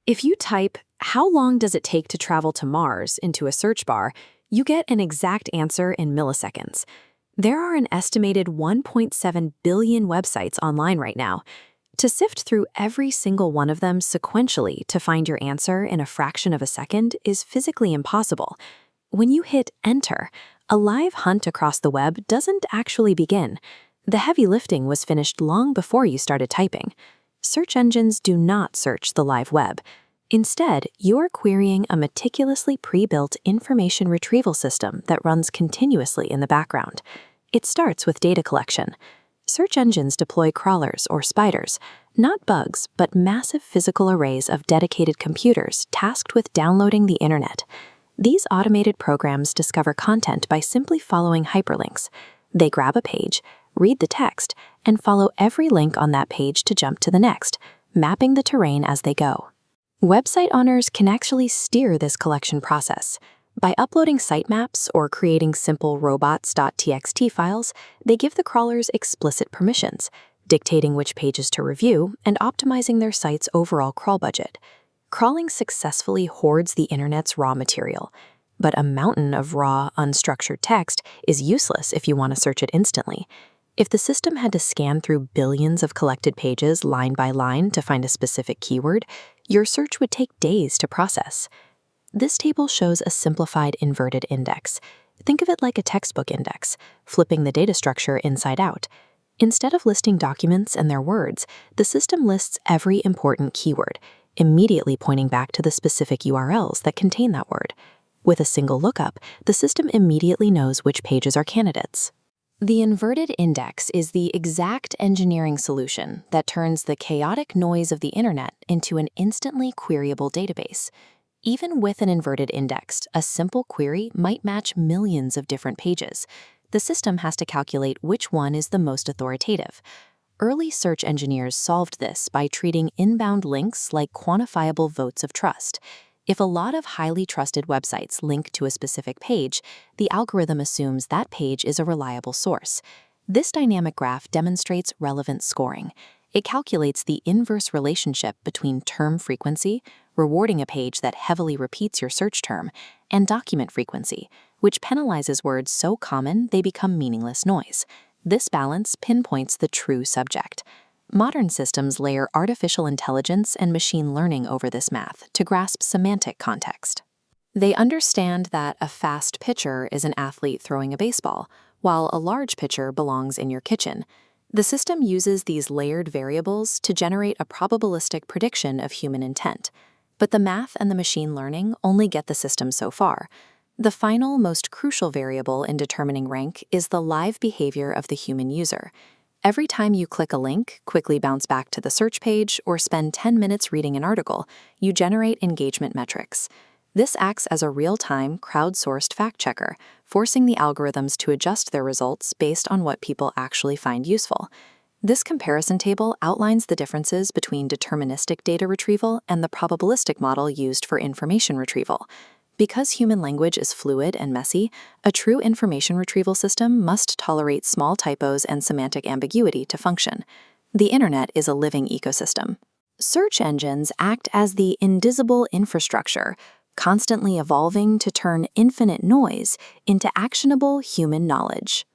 If you type, "How long does it take to travel to Mars?" into a search bar, you get an exact answer in milliseconds. There are an estimated 1.7 billion websites online right now. To sift through every single one of them sequentially to find your answer in a fraction of a second is physically impossible. When you hit enter, a live hunt across the web doesn't actually begin. The heavy lifting was finished long before you started typing. Search engines do not search the live web. Instead, you're querying a meticulously pre-built information retrieval system that runs continuously in the background. It starts with data collection. Search engines deploy crawlers or spiders, not bugs, but massive physical arrays of dedicated computers tasked with downloading the internet. These automated programs discover content by simply following hyperlinks. They grab a page, read the text, and follow every link on that page to jump to the next, mapping the terrain as they go. Website owners can actually steer this collection process. By uploading sitemaps or creating simple robots.txt files, they give the crawlers explicit permissions, dictating which pages to review and optimizing their site's overall crawl budget. Crawling successfully hoards the internet's raw material, but a mountain of raw, unstructured text is useless if you want to search it instantly. If the system had to scan through billions of collected pages line by line to find a specific keyword, your search would take days to process. This table shows a simplified inverted index. Think of it like a textbook index, flipping the data structure inside out. Instead of listing documents and their words, the system lists every important keyword, immediately pointing back to the specific URLs that contain that word. With a single lookup, the system immediately knows which pages are candidates. The inverted index is the exact engineering solution that turns the chaotic noise of the internet into an instantly queryable database. Even with an inverted index, a simple query might match millions of different pages. The system has to calculate which one is the most authoritative. Early search engineers solved this by treating inbound links like quantifiable votes of trust. If a lot of highly trusted websites link to a specific page, the algorithm assumes that page is a reliable source. This dynamic graph demonstrates relevant scoring. It calculates the inverse relationship between term frequency, rewarding a page that heavily repeats your search term, and document frequency, which penalizes words so common they become meaningless noise. This balance pinpoints the true subject. Modern systems layer artificial intelligence and machine learning over this math to grasp semantic context. They understand that a fast pitcher is an athlete throwing a baseball, while a large pitcher belongs in your kitchen. The system uses these layered variables to generate a probabilistic prediction of human intent. But the math and the machine learning only get the system so far. The final, most crucial variable in determining rank is the live behavior of the human user. Every time you click a link, quickly bounce back to the search page, or spend 10 minutes reading an article, you generate engagement metrics. This acts as a real-time, crowdsourced fact-checker, forcing the algorithms to adjust their results based on what people actually find useful. This comparison table outlines the differences between deterministic data retrieval and the probabilistic model used for information retrieval. Because human language is fluid and messy, a true information retrieval system must tolerate small typos and semantic ambiguity to function. The internet is a living ecosystem. Search engines act as the indivisible infrastructure, constantly evolving to turn infinite noise into actionable human knowledge.